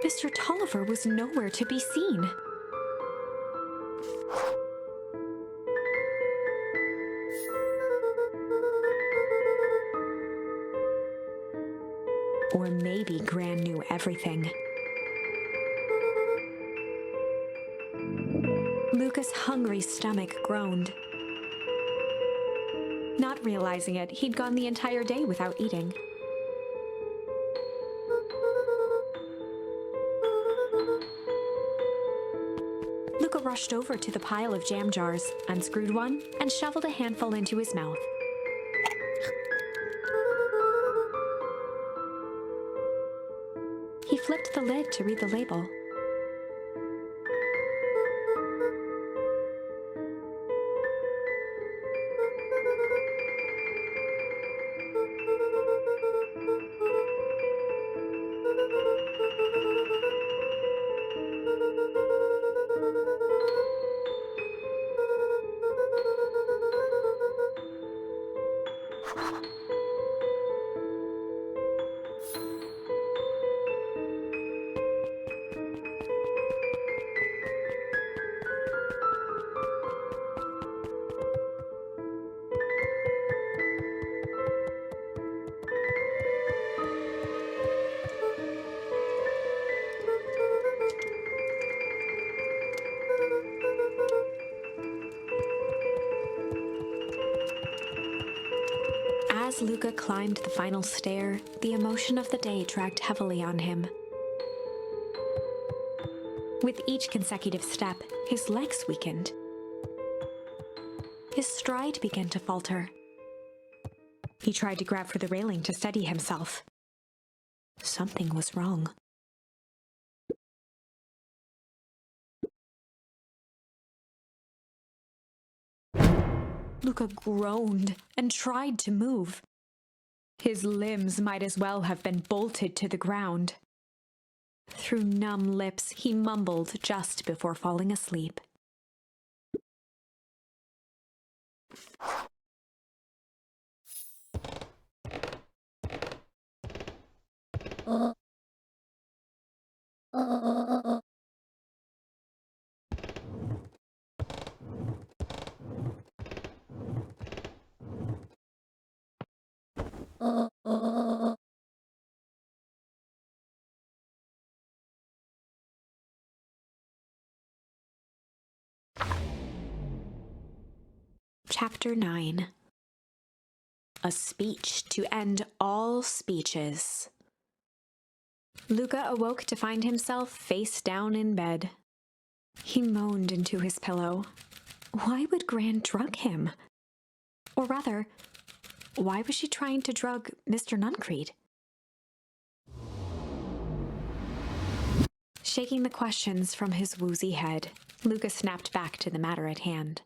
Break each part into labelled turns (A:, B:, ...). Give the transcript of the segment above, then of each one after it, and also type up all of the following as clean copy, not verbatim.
A: Mr. Tolliver was nowhere to be seen. Or maybe Gran knew everything. Luca's hungry stomach groaned. Not realizing it, he'd gone the entire day without eating. Luca rushed over to the pile of jam jars, unscrewed one, and shoveled a handful into his mouth. He flipped the lid to read the label. As Luca climbed the final stair, the emotion of the day dragged heavily on him. With each consecutive step, his legs weakened. His stride began to falter. He tried to grab for the railing to steady himself. Something was wrong. Luca groaned and tried to move. His limbs might as well have been bolted to the ground. Through numb lips, he mumbled just before falling asleep. Chapter 9. A speech to end all speeches. Luca awoke to find himself face down in bed. He moaned into his pillow. Why would Gran drug him? Or rather, why was she trying to drug Mr. Nuncreed? Shaking the questions from his woozy head, Luca snapped back to the matter at hand.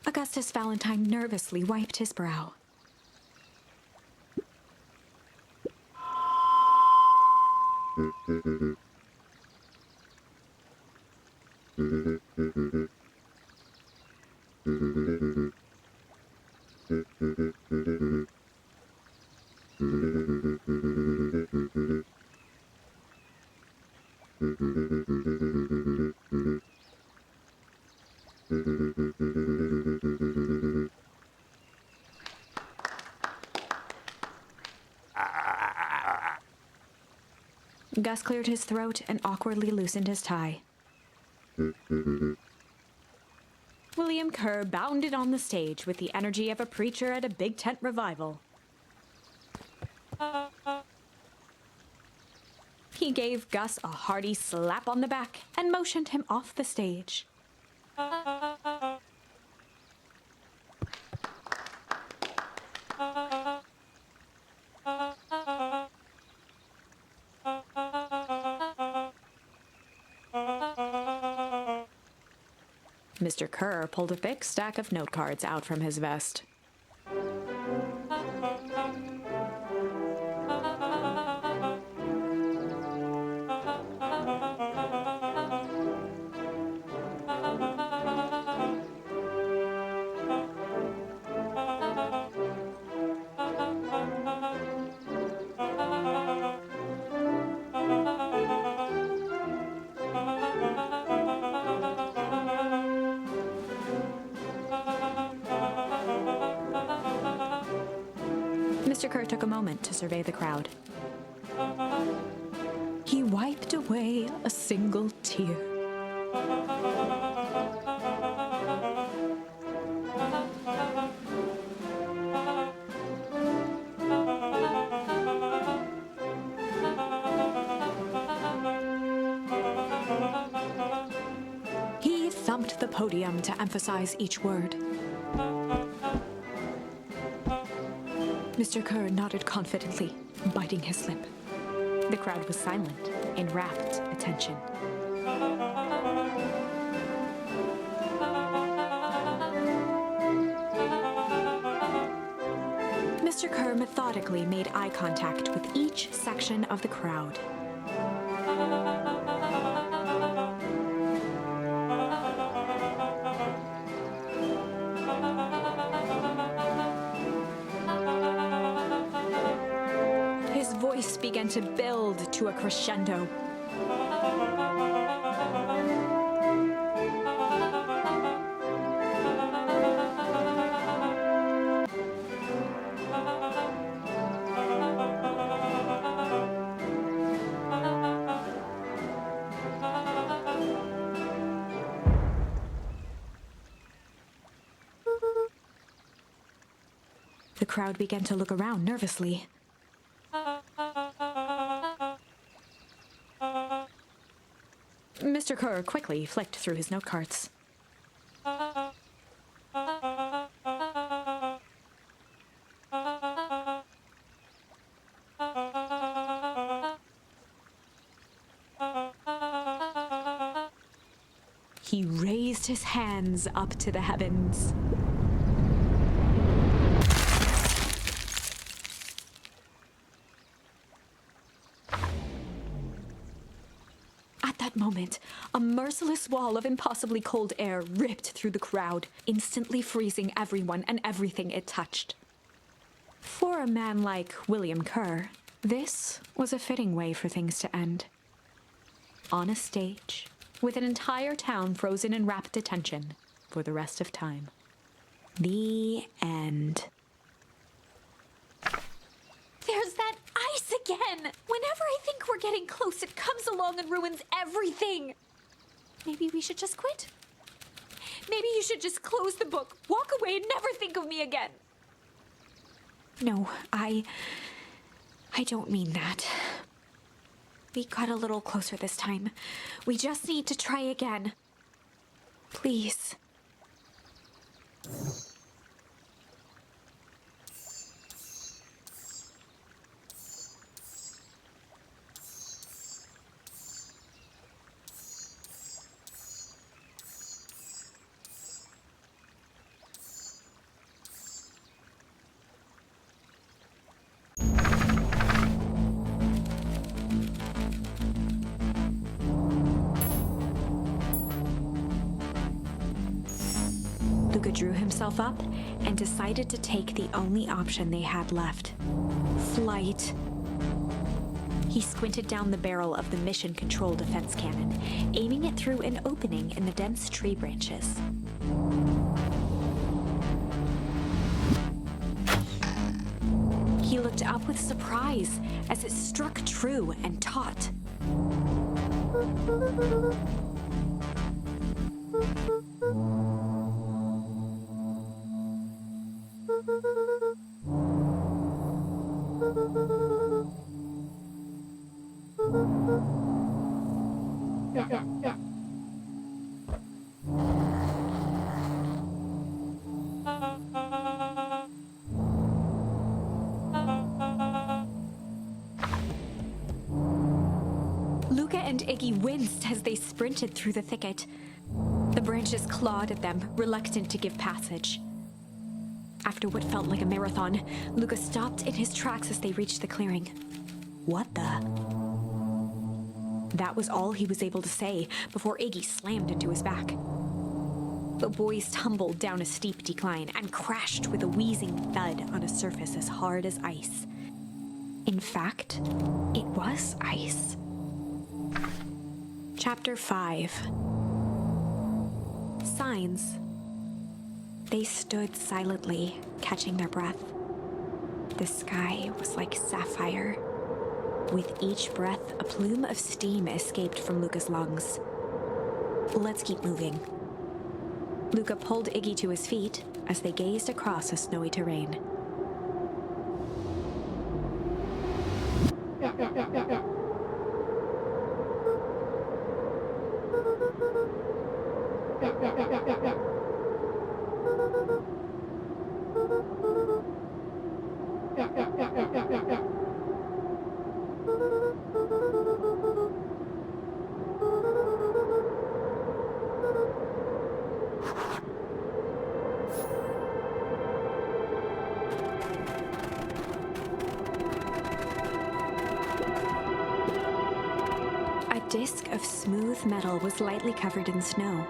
A: Augustus Valentine nervously wiped his brow. Gus cleared his throat and awkwardly loosened his tie. William Kerr bounded on the stage with the energy of a preacher at a big tent revival. He gave Gus a hearty slap on the back and motioned him off the stage. Mr. Kerr pulled a thick stack of note cards out from his vest. Mr. Kerr took a moment to survey the crowd. He wiped away a single tear. He thumped the podium to emphasize each word. Mr. Kerr nodded confidently, biting his lip. The crowd was silent, in rapt attention. Mr. Kerr methodically made eye contact with each section of the crowd. His voice began to build to a crescendo. The crowd began to look around nervously. Mr. Kerr quickly flicked through his note cards. He raised his hands up to the heavens. At that moment, a merciless wall of impossibly cold air ripped through the crowd, instantly freezing everyone and everything it touched. For a man like William Kerr, this was a fitting way for things to end. On a stage, with an entire town frozen in rapt attention for the rest of time. The end.
B: There's that ice again! Whenever I think we're getting close, it comes along and ruins everything! Maybe we should just quit? Maybe you should just close the book, walk away, and never think of me again!
A: No, I don't mean that. We got a little closer this time. We just need to try again. Please. Luca drew himself up and decided to take the only option they had left. Flight. He squinted down the barrel of the mission control defense cannon, aiming it through an opening in the dense tree branches. He looked up with surprise as it struck true and taut. Luca and Iggy winced as they sprinted through the thicket. The branches clawed at them, reluctant to give passage. After what felt like a marathon, Luca stopped in his tracks as they reached the clearing. What the? That was all he was able to say before Iggy slammed into his back. The boys tumbled down a steep decline and crashed with a wheezing thud on a surface as hard as ice. In fact, it was ice. Chapter 5. Signs. They stood silently, catching their breath. The sky was like sapphire. With each breath, a plume of steam escaped from Luca's lungs. Let's keep moving. Luca pulled Iggy to his feet as they gazed across a snowy terrain. A disc of smooth metal was lightly covered in snow.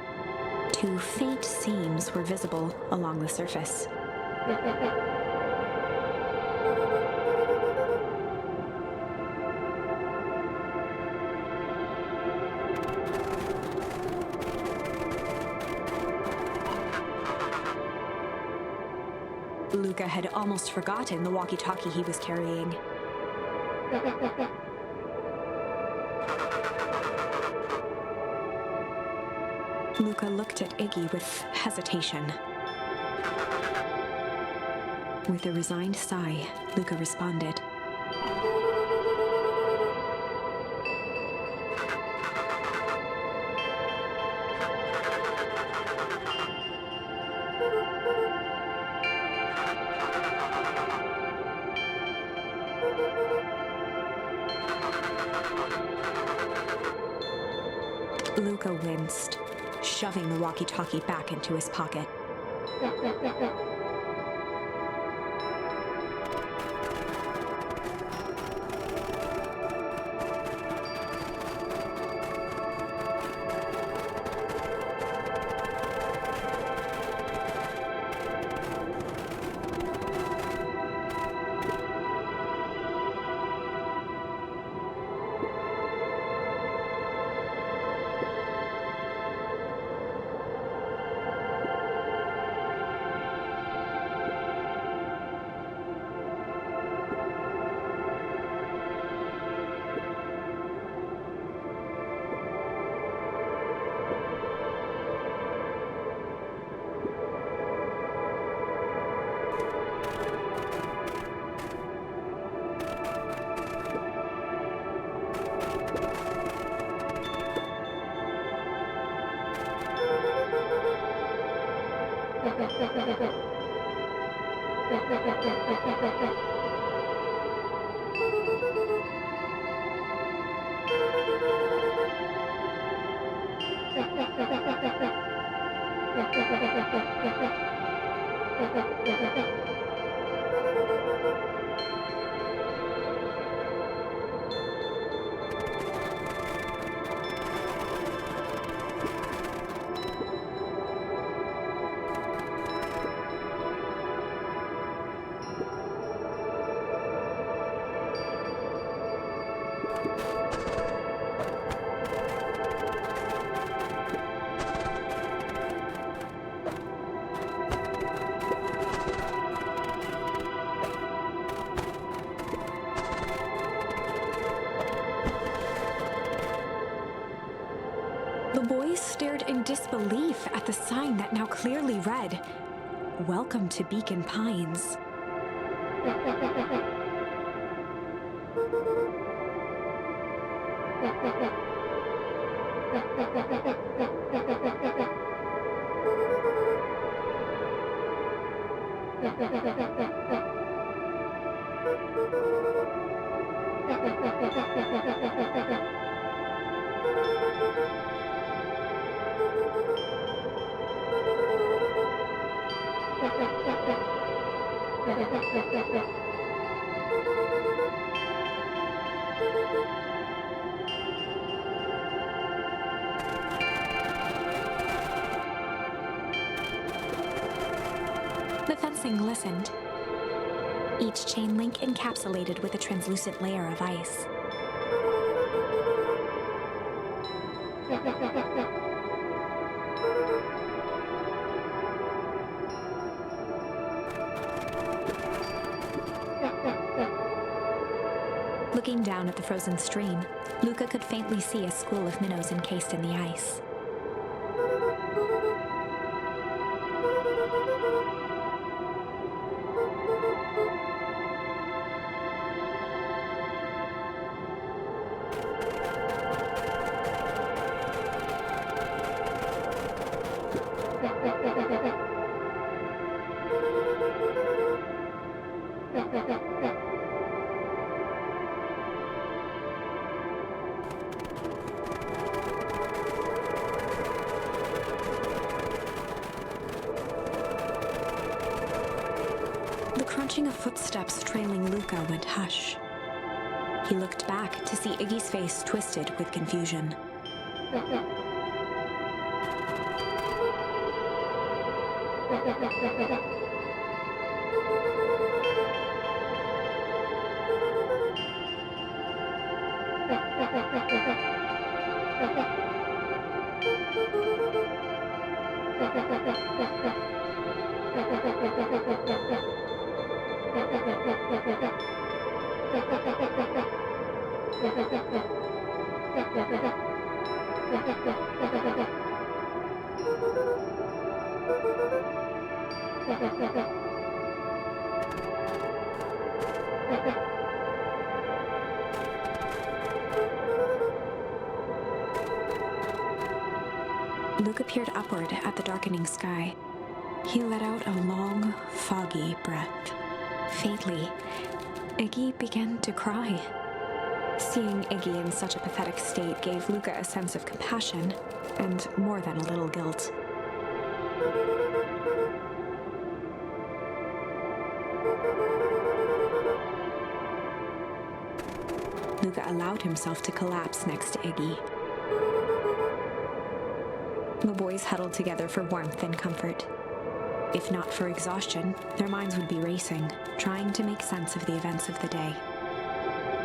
A: Two faint seams were visible along the surface. Luca had almost forgotten the walkie-talkie he was carrying. Luca looked at Iggy with hesitation. With a resigned sigh, Luca responded. Luca winced, shoving the walkie-talkie back into his pocket. boys stared in disbelief at the sign that now clearly read, "Welcome to Beacon Pines." The fencing glistened, each chain link encapsulated with a translucent layer of ice. Looking down at the frozen stream, Luca could faintly see a school of minnows encased in the ice. The crunching of footsteps trailing Luca went hush. He looked back to see Iggy's face twisted with confusion. Luca peered upward at the darkening sky. He let out a long, foggy breath. Faintly, Iggy began to cry. Seeing Iggy in such a pathetic state gave Luca a sense of compassion, and more than a little guilt. Luca allowed himself to collapse next to Iggy. The boys huddled together for warmth and comfort. If not for exhaustion, their minds would be racing, trying to make sense of the events of the day.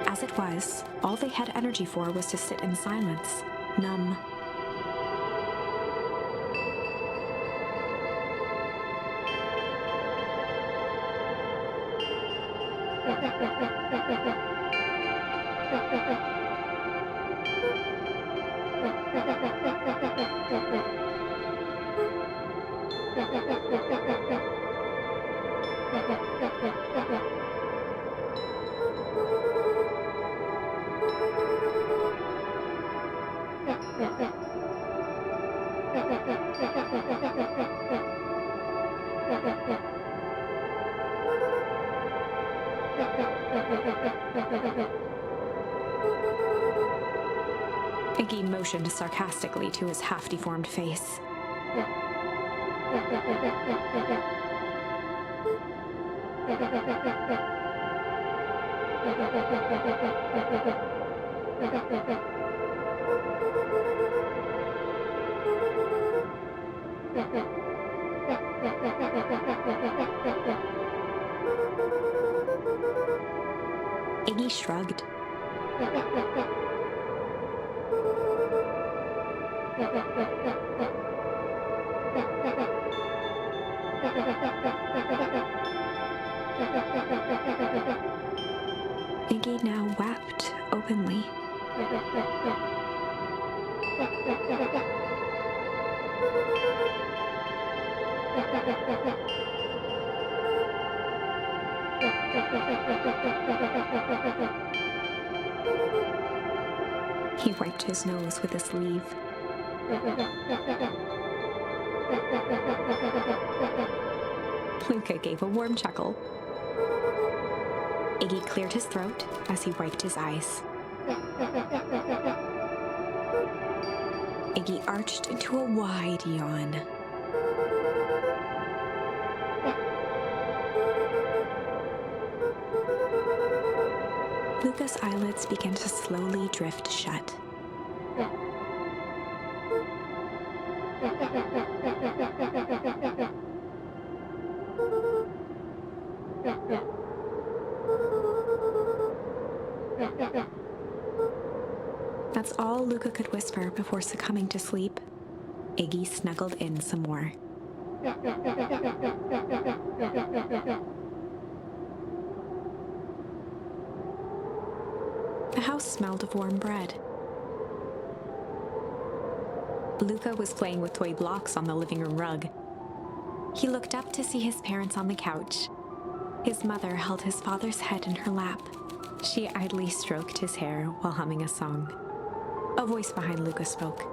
A: As it was, all they had energy for was to sit in silence, numb. Iggy motioned sarcastically to his half-deformed face. Iggy shrugged. Iggy now wept openly. He wiped his nose with a sleeve. Luca gave a warm chuckle. Iggy cleared his throat as he wiped his eyes. Iggy arched into a wide yawn. Luca's eyelids began to slowly drift shut. That's all Luca could whisper before succumbing to sleep. Iggy snuggled in some more. The house smelled of warm bread. Luca was playing with toy blocks on the living room rug. He looked up to see his parents on the couch. His mother held his father's head in her lap. She idly stroked his hair while humming a song. A voice behind Luca spoke.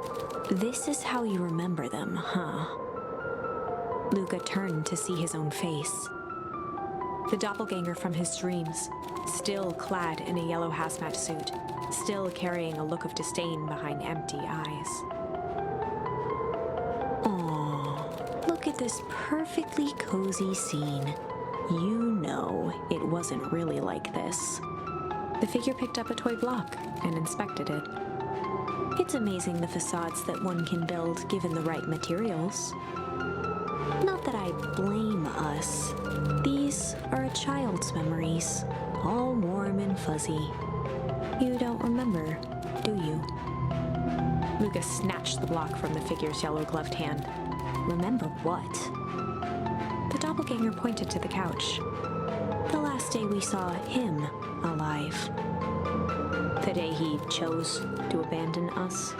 A: "This is how you remember them, huh?" Luca turned to see his own face. The doppelganger from his dreams, still clad in a yellow hazmat suit, still carrying a look of disdain behind empty eyes. Aw, look at this perfectly cozy scene. You know it wasn't really like this. The figure picked up a toy block and inspected it. It's amazing the facades that one can build given the right materials. Not that I blame us. These are a child's memories, all warm and fuzzy. You don't remember, do you? Luca snatched the block from the figure's yellow-gloved hand. Remember what? The doppelganger pointed to the couch. The last day we saw him alive. The day he chose to abandon us.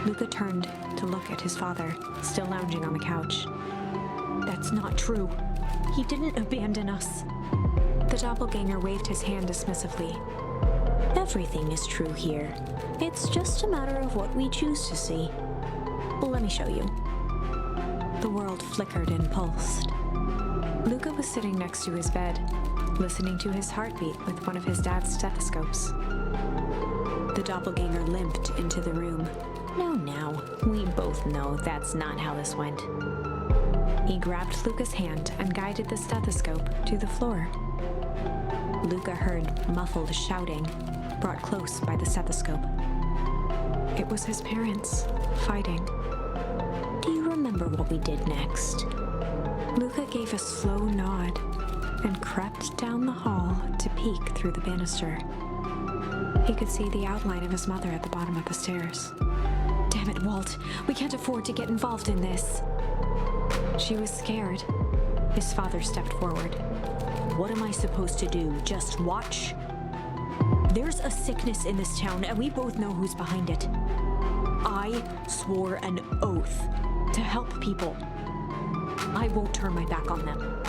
A: Luca turned to look at his father, still lounging on the couch. That's not true. He didn't abandon us. The doppelganger waved his hand dismissively. Everything is true here. It's just a matter of what we choose to see. Let me show you. The world flickered and pulsed. Luca was sitting next to his bed, listening to his heartbeat with one of his dad's stethoscopes. The doppelganger limped into the room. Now, we both know that's not how this went. He grabbed Luca's hand and guided the stethoscope to the floor. Luca heard muffled shouting, brought close by the stethoscope. It was his parents, fighting. Do you remember what we did next? Luca gave a slow nod and crept down the hall to peek through the banister. He could see the outline of his mother at the bottom of the stairs. Damn it, Walt. We can't afford to get involved in this. She was scared. His father stepped forward. What am I supposed to do? Just watch? There's a sickness in this town, and we both know who's behind it. I swore an oath to help people. I won't turn my back on them.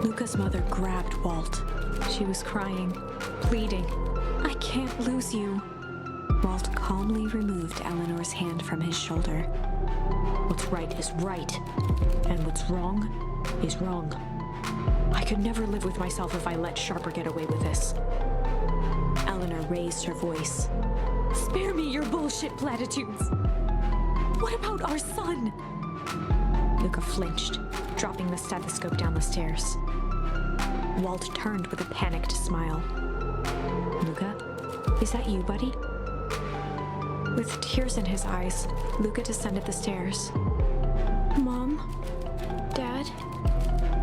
A: Luca's mother grabbed Walt. She was crying, pleading. I can't lose you. Walt calmly removed Eleanor's hand from his shoulder. What's right is right, and what's wrong is wrong. I could never live with myself if I let Sharper get away with this. Eleanor raised her voice. Spare me your bullshit platitudes. What about our son? Luca flinched, dropping the stethoscope down the stairs. Walt turned with a panicked smile. Luca, is that you, buddy? With tears in his eyes, Luca descended the stairs. Mom? Dad?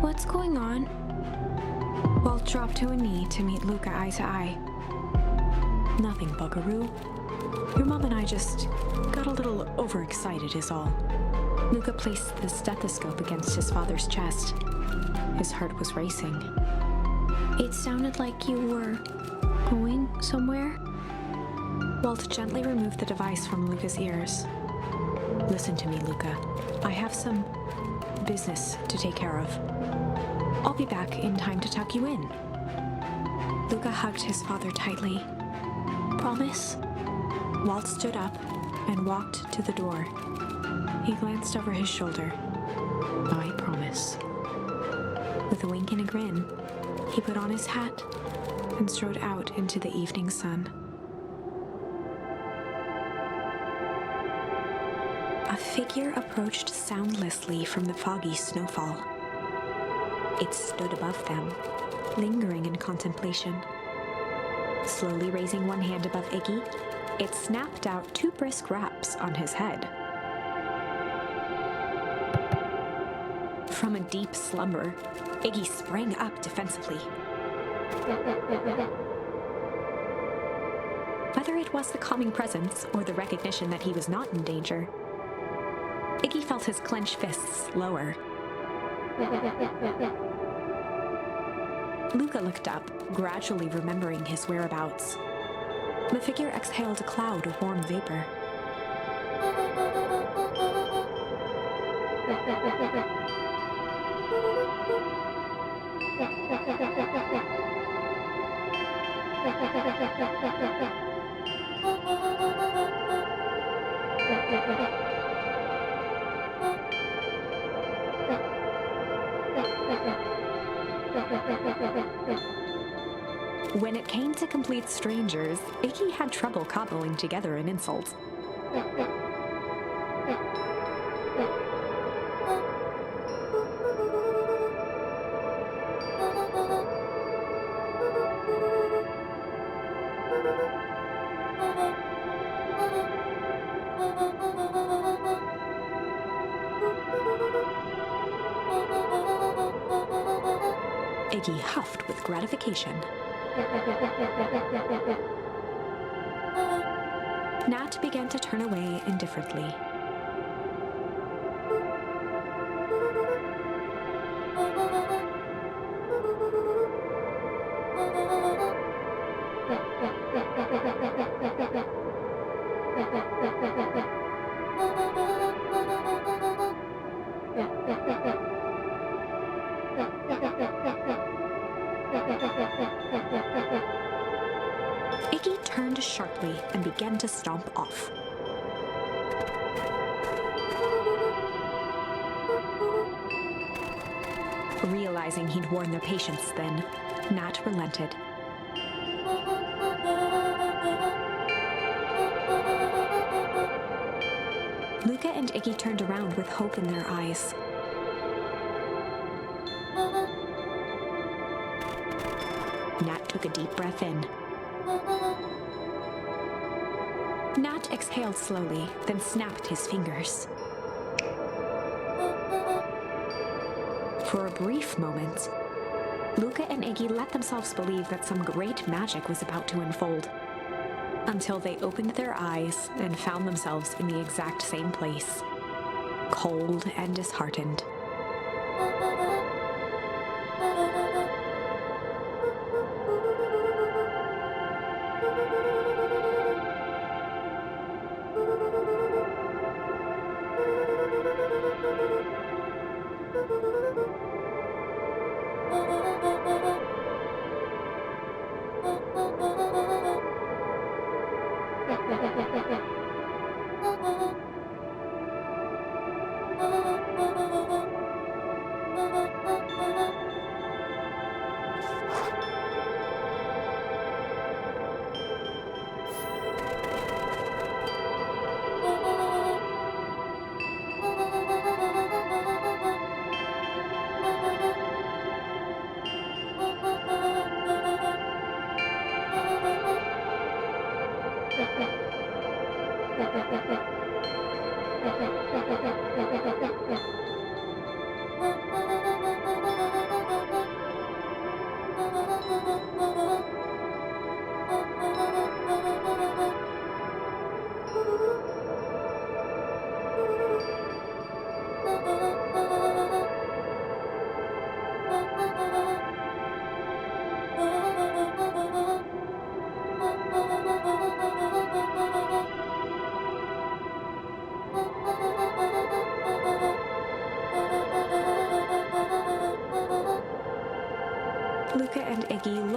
A: What's going on? Walt dropped to a knee to meet Luca eye to eye. Nothing, Buckaroo. Your mom and I just got a little overexcited is all. Luca placed the stethoscope against his father's chest. His heart was racing. It sounded like you were going somewhere? Walt gently removed the device from Luca's ears. Listen to me, Luca. I have some business to take care of. I'll be back in time to tuck you in. Luca hugged his father tightly. Promise? Walt stood up and walked to the door. He glanced over his shoulder. I promise. With a wink and a grin, he put on his hat and strode out into the evening sun. A figure approached soundlessly from the foggy snowfall. It stood above them, lingering in contemplation. Slowly raising one hand above Iggy, it snapped out 2 brisk raps on his head. From a deep slumber, Iggy sprang up defensively. Whether it was the calming presence or the recognition that he was not in danger, Iggy felt his clenched fists lower. Luca looked up, gradually remembering his whereabouts. The figure exhaled a cloud of warm vapor. When it came to complete strangers, Iggy had trouble cobbling together an insult. Iggy huffed with gratification. Nat began to turn away indifferently. Iggy turned sharply and began to stomp off. Realizing he'd worn their patience thin, Nat relented. Luca and Iggy turned around with hope in their eyes. Nat took a deep breath in. Nat exhaled slowly, then snapped his fingers. For a brief moment, Luca and Iggy let themselves believe that some great magic was about to unfold, until they opened their eyes and found themselves in the exact same place, cold and disheartened.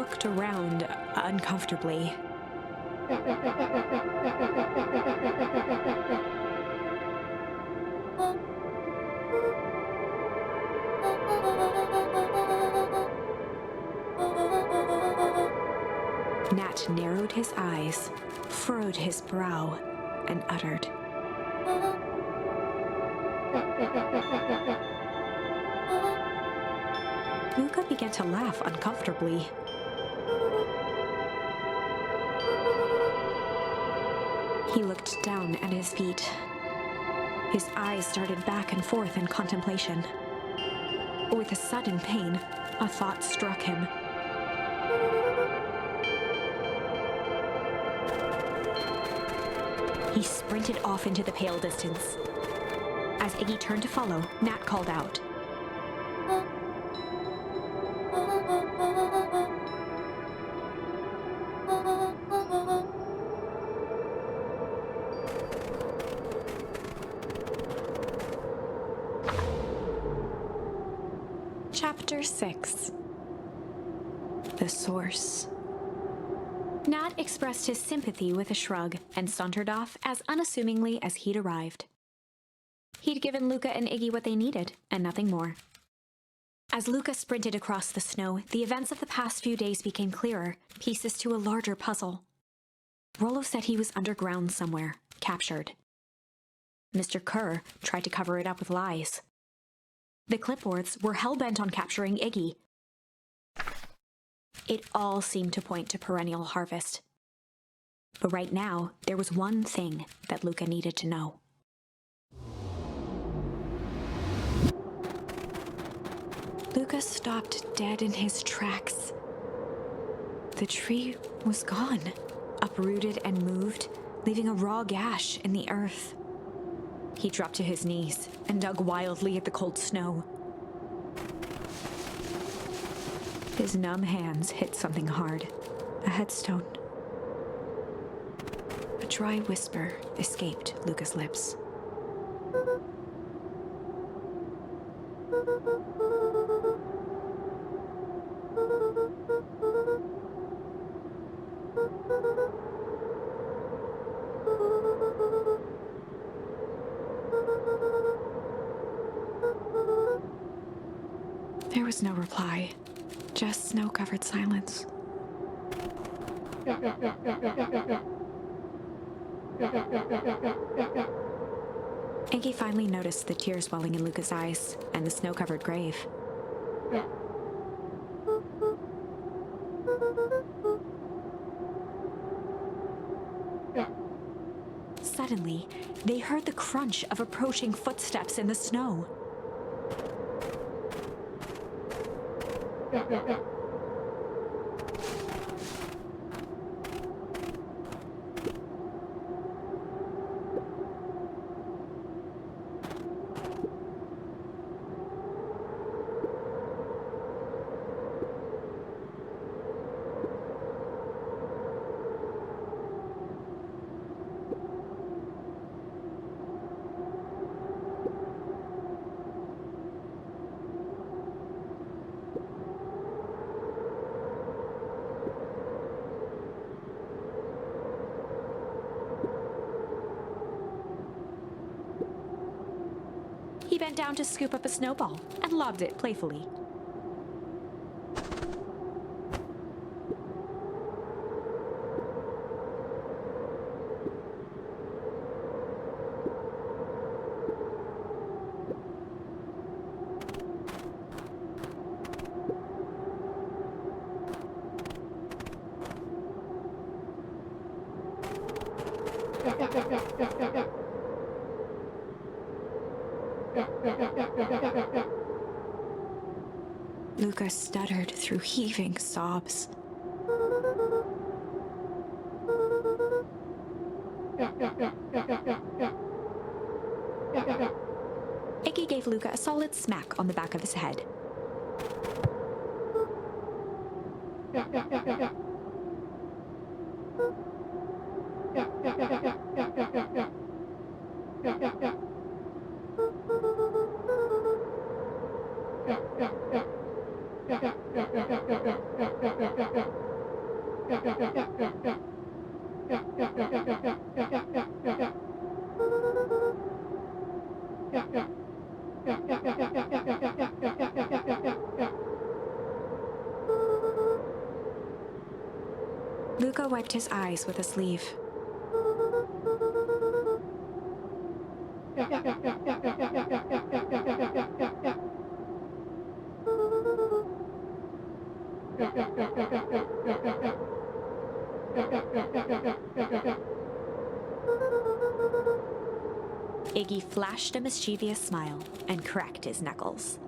A: looked around uncomfortably. Nat narrowed his eyes, furrowed his brow, and uttered, Luca began to laugh uncomfortably. He looked down at his feet. His eyes started back and forth in contemplation. With a sudden pain, a thought struck him. He sprinted off into the pale distance. As Iggy turned to follow, Nat called out, Chapter 6. The Source. Nat expressed his sympathy with a shrug and sauntered off as unassumingly as he'd arrived. He'd given Luca and Iggy what they needed, and nothing more. As Luca sprinted across the snow, the events of the past few days became clearer, pieces to a larger puzzle. Rollo said he was underground somewhere, captured. Mr. Kerr tried to cover it up with lies. The clipboards were hell-bent on capturing Iggy. It all seemed to point to Perennial Harvest. But right now, there was one thing that Luca needed to know. Luca stopped dead in his tracks. The tree was gone, uprooted and moved, leaving a raw gash in the earth. He dropped to his knees and dug wildly at the cold snow. His numb hands hit something hard, a headstone. A dry whisper escaped Luca's lips. There was no reply, just snow-covered silence. Iggy finally noticed the tears welling in Luca's eyes and the snow-covered grave. Suddenly, they heard the crunch of approaching footsteps in the snow. He bent down to scoop up a snowball and lobbed it playfully. Luca stuttered through heaving sobs. Iggy gave Luca a solid smack on the back of his head. Luca wiped his eyes with a sleeve. Iggy flashed a mischievous smile and cracked his knuckles.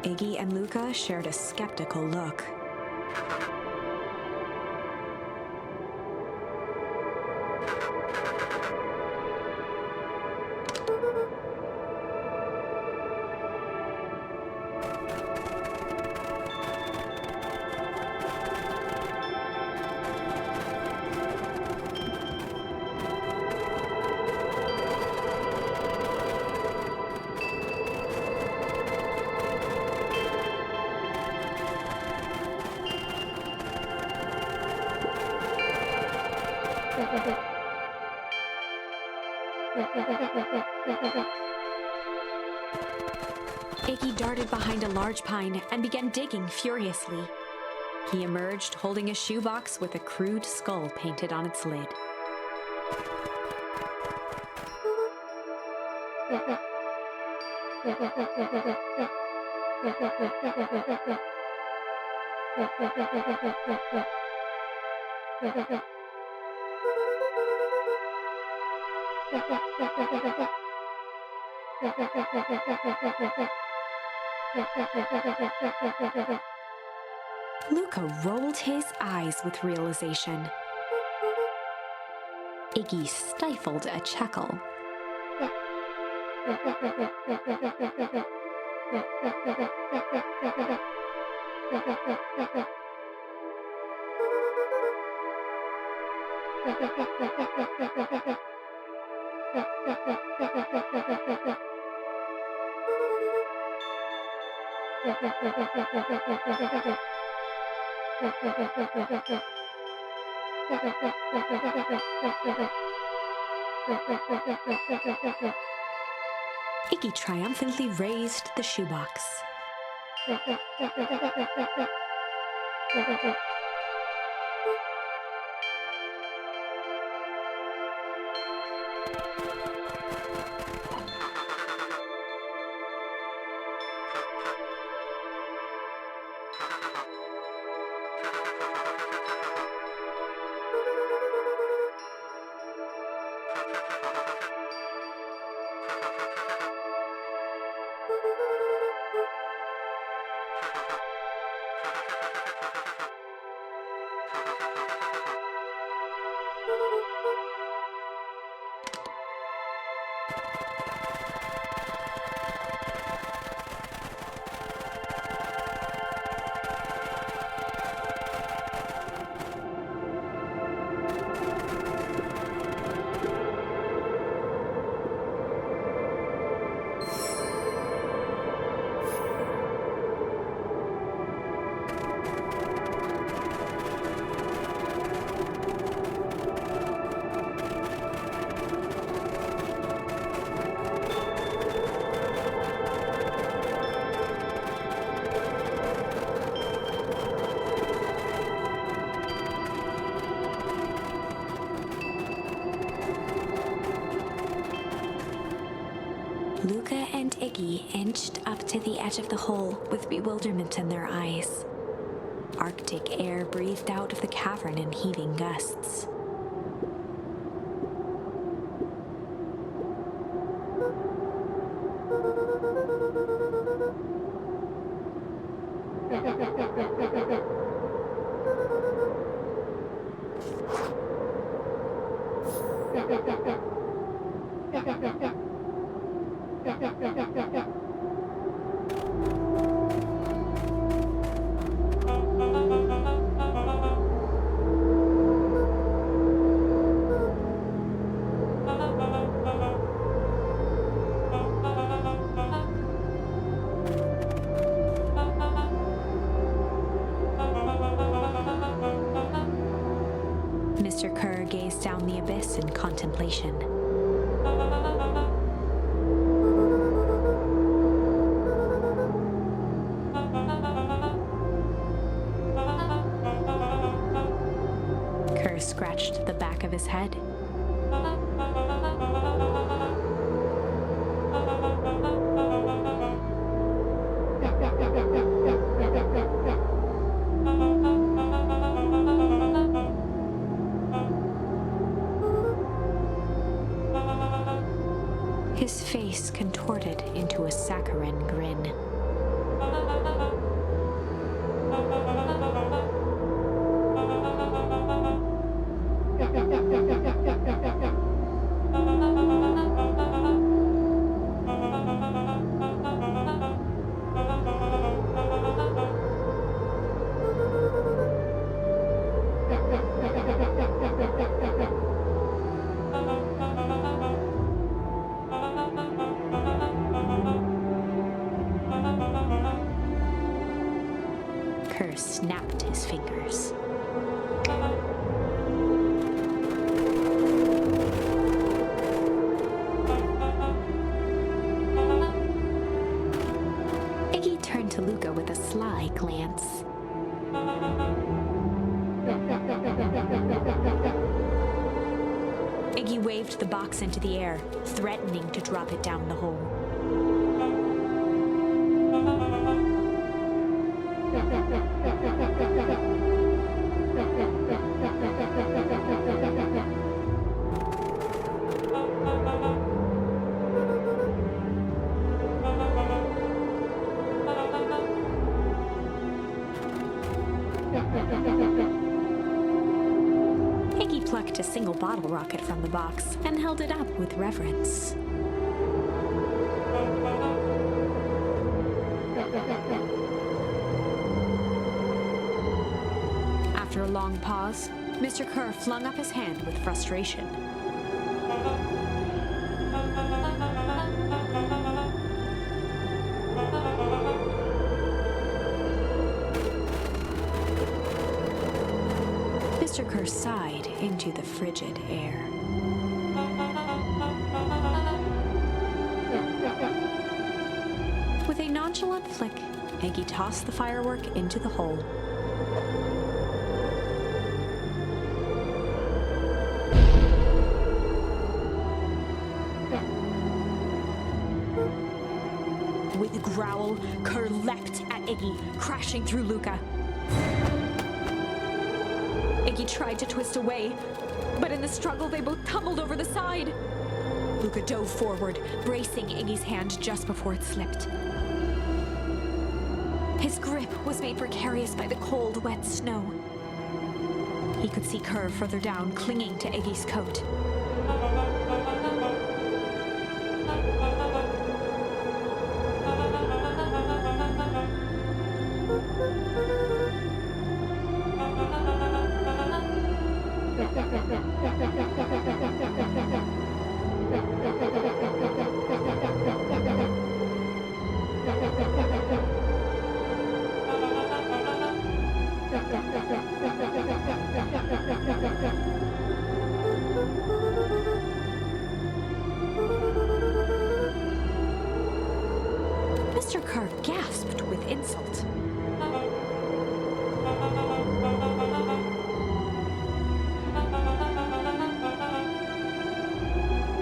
A: Iggy and Luca shared a skeptical look. Iggy darted behind a large pine and began digging furiously. He emerged holding a shoebox with a crude skull painted on its lid. Luca rolled his eyes with realization. Iggy stifled a chuckle. Iggy triumphantly raised the shoebox. Luca and Iggy inched up to the edge of the hole with bewilderment in their eyes. Arctic air breathed out of the cavern in heaving gusts. Mr. Kerr gazed down the abyss in contemplation. Kerr scratched the back of his head. His face contorted into a saccharine grin. Kerr snapped his fingers. Iggy turned to Luca with a sly glance. Iggy waved the box into the air, threatening to drop it down the hole. Iggy plucked a single bottle rocket from the box and held it up with reverence. After a long pause, Mr. Kerr flung up his hand with frustration. Mr. Kerr sighed into the frigid air. With a nonchalant flick, Iggy tossed the firework into the hole. With a growl, Kerr leapt at Iggy, crashing through Luca. Iggy tried to twist away, but in the struggle they both tumbled over the side. Luca dove forward, bracing Iggy's hand just before it slipped. His grip was made precarious by the cold, wet snow. He could see Kerr further down, clinging to Iggy's coat. Mr. Kerr gasped with insult.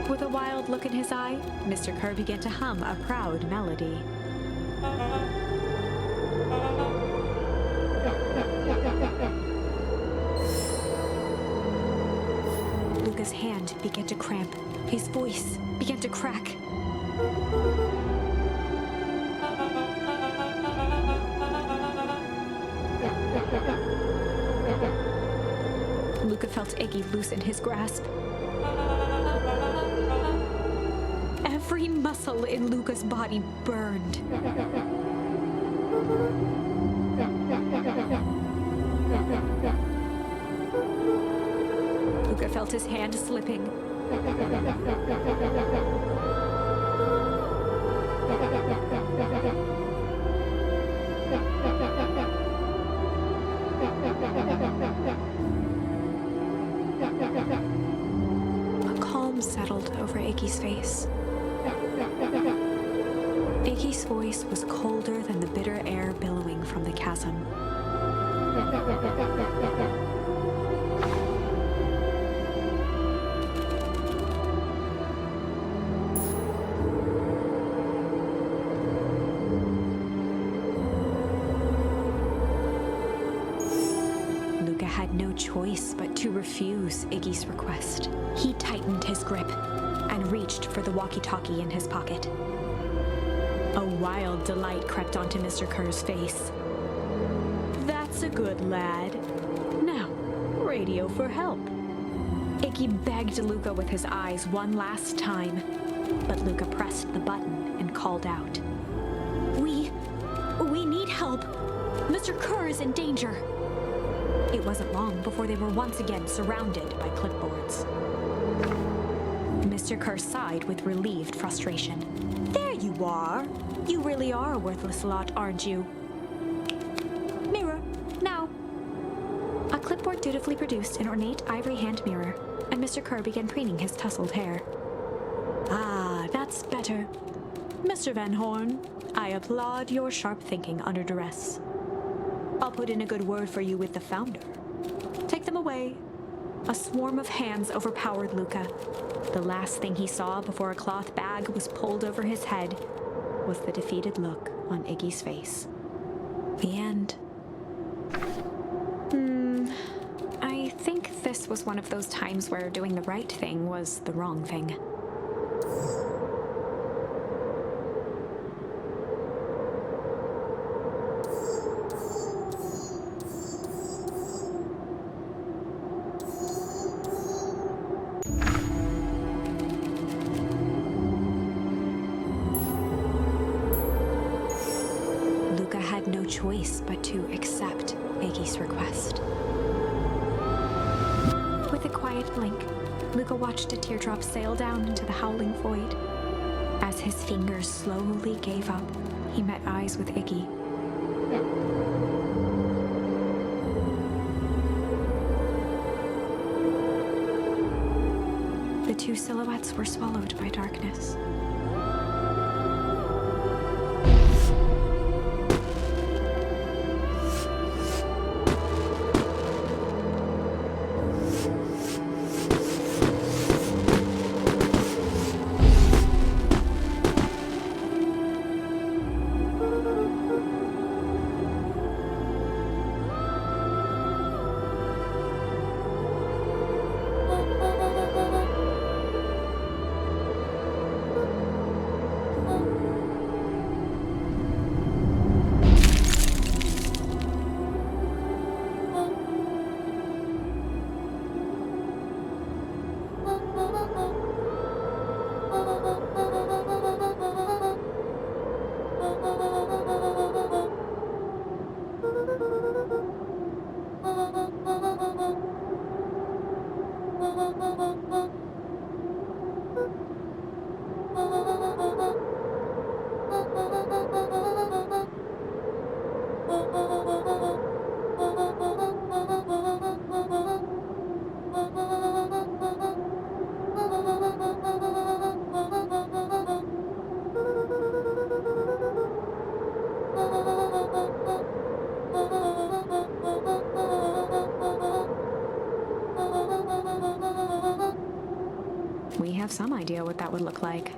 A: With a wild look in his eye, Mr. Kerr began to hum a proud melody. Luca's hand began to cramp. His voice began to crack. Luca felt Iggy loosen his grasp. muscle in Luca's body burned. Luca felt his hand slipping. A calm settled over Iggy's face. Iggy's voice was colder than the bitter air billowing from the chasm. Luca had no choice but to refuse Iggy's request. He tightened his grip and reached for the walkie-talkie in his pocket. A wild delight crept onto Mr. Kerr's face. "That's a good lad. Now, radio for help." Iggy begged Luca with his eyes one last time, but Luca pressed the button and called out. We need help. Mr. Kerr is in danger." It wasn't long before they were once again surrounded by clipboards. Mr. Kerr sighed with relieved frustration. "There you are. You really are a worthless lot, aren't you? Mirror, now." A clipboard dutifully produced an ornate ivory hand mirror, and Mr. Kerr began preening his tousled hair. "Ah, that's better. Mr. Van Horn, I applaud your sharp thinking under duress. I'll put in a good word for you with the founder. Take them away." A swarm of hands overpowered Luca. The last thing he saw before a cloth bag was pulled over his head was the defeated look on Iggy's face. The end. I think this was one of those times where doing the right thing was the wrong thing. Had no choice but to accept Iggy's request. With a quiet blink, Luca watched a teardrop sail down into the howling void. As his fingers slowly gave up, he met eyes with Iggy. The two silhouettes were swallowed by darkness. We have some idea what that would look like.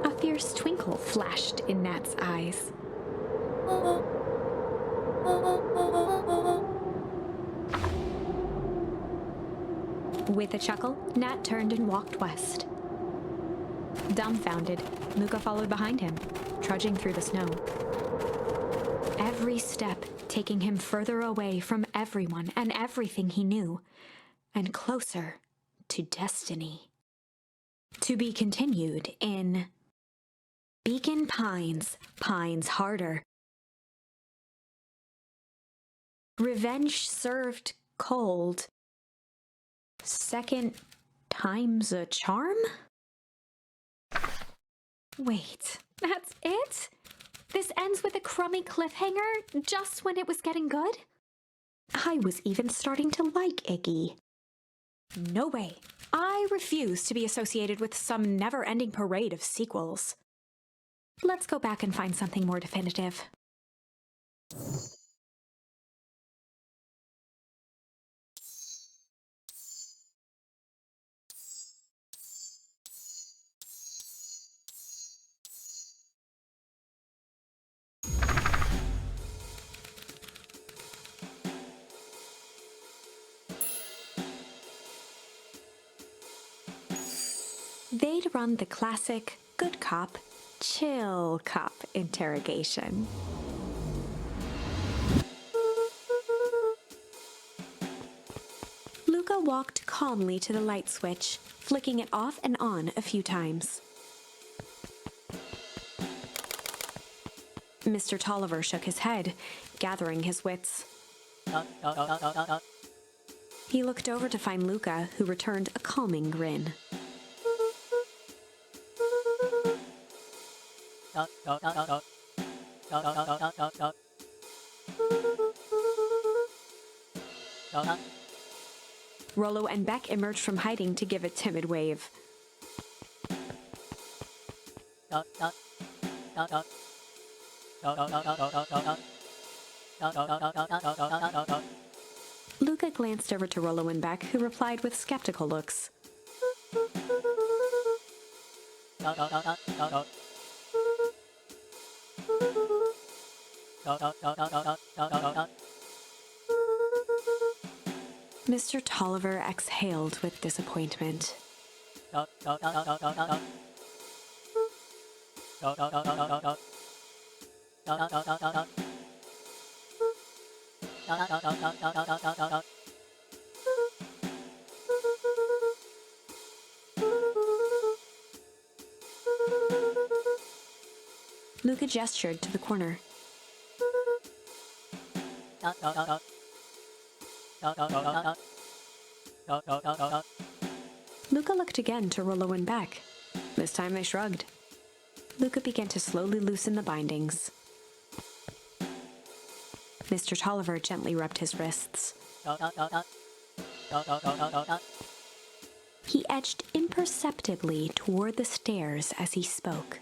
A: A fierce twinkle flashed in Nat's eyes. With a chuckle, Nat turned and walked west. Dumbfounded, Luca followed behind him, trudging through the snow. Every step taking him further away from everyone and everything he knew, and closer to destiny. To be continued in Beacon Pines, Pines Harder. Revenge served cold. Second time's a charm?
B: Wait, that's it? This ends with a crummy cliffhanger just when it was getting good?
A: I was even starting to like Iggy. No way. I refuse to be associated with some never-ending parade of sequels. Let's go back and find something more definitive. They'd run the classic good cop, chill cop interrogation. Luca walked calmly to the light switch, flicking it off and on a few times. Mr. Tolliver shook his head, gathering his wits. He looked over to find Luca, who returned a calming grin. Rollo and Beck emerged from hiding to give a timid wave. Luca glanced over to Rollo and Beck, who replied with skeptical looks. Mr. Tolliver exhaled with disappointment. Luca gestured to the corner. Luca looked again to Rollo and Beck. This time they shrugged. Luca began to slowly loosen the bindings. Mr. Tolliver gently rubbed his wrists. He edged imperceptibly toward the stairs as he spoke.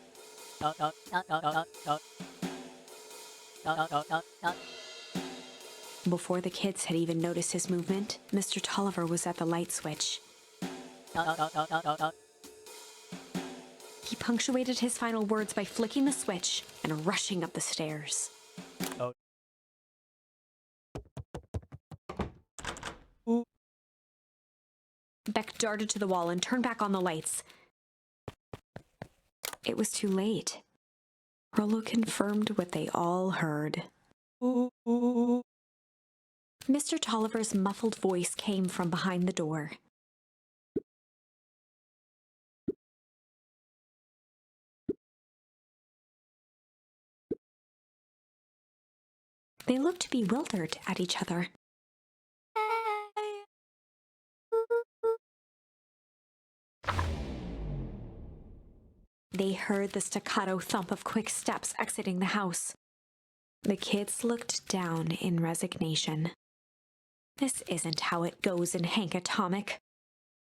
A: Before the kids had even noticed his movement, Mr. Tolliver was at the light switch. He punctuated his final words by flicking the switch and rushing up the stairs. Beck darted to the wall and turned back on the lights. It was too late. Rollo confirmed what they all heard. Mr. Tolliver's muffled voice came from behind the door. They looked bewildered at each other. They heard the staccato thump of quick steps exiting the house. The kids looked down in resignation. This isn't how it goes in Hank Atomic.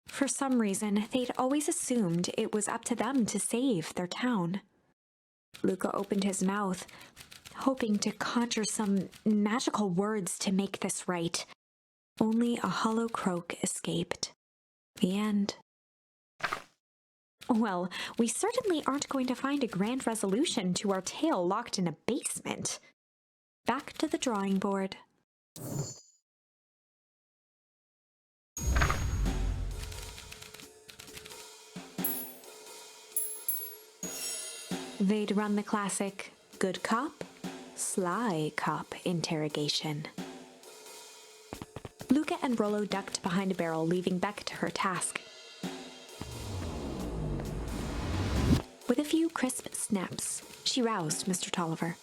A: For some reason, they'd always assumed it was up to them to save their town. Luca opened his mouth, hoping to conjure some magical words to make this right. Only a hollow croak escaped. The end. Well, we certainly aren't going to find a grand resolution to our tale locked in a basement. Back to the drawing board. They'd run the classic good cop, sly cop interrogation. Luca and Rollo ducked behind a barrel, leaving Beck to her task. With a few crisp snaps, she roused Mr. Tolliver.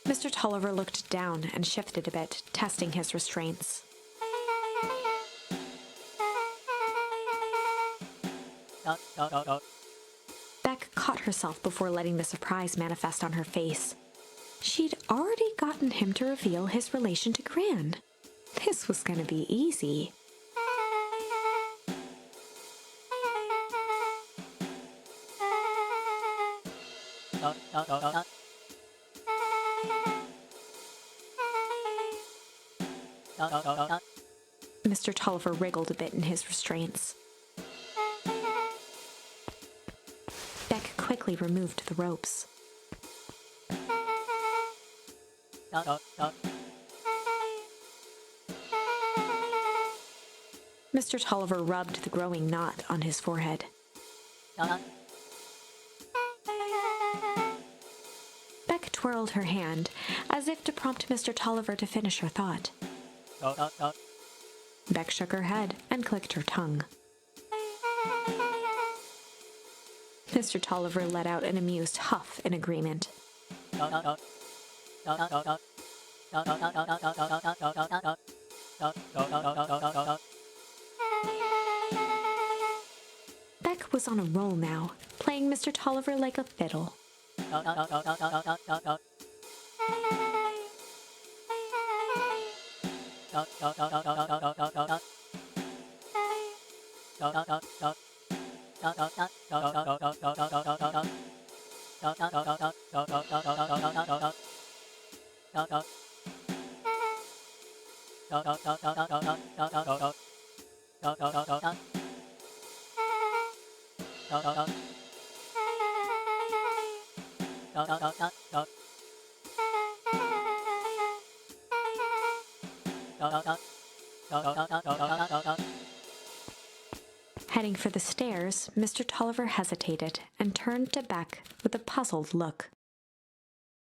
A: Mr. Tolliver looked down and shifted a bit, testing his restraints. Beck caught herself before letting the surprise manifest on her face. She'd already gotten him to reveal his relation to Gran. This was going to be easy. Mr. Tolliver wriggled a bit in his restraints. Beck quickly removed the ropes. Mr. Tolliver rubbed the growing knot on his forehead. Beck twirled her hand, as if to prompt Mr. Tolliver to finish her thought. Beck shook her head and clicked her tongue. Mr. Tolliver let out an amused huff in agreement. Beck was on a roll now, playing Mr. Tolliver like a fiddle. Heading for the stairs, Mr. Tolliver hesitated and turned to Beck with a puzzled look.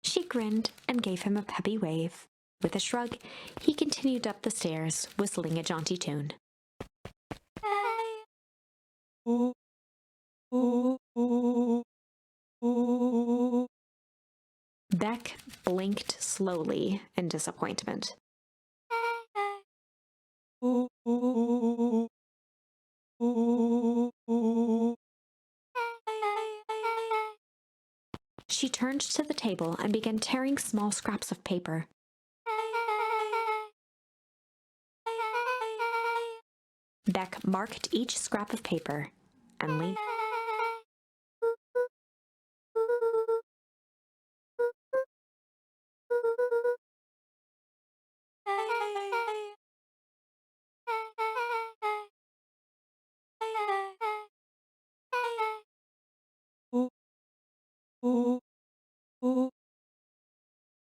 A: She grinned and gave him a peppy wave. With a shrug, he continued up the stairs, whistling a jaunty tune. Beck blinked slowly in disappointment. She turned to the table and began tearing small scraps of paper. Beck marked each scrap of paper and leaned.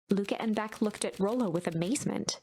A: Luca and Beck looked at Rollo with amazement.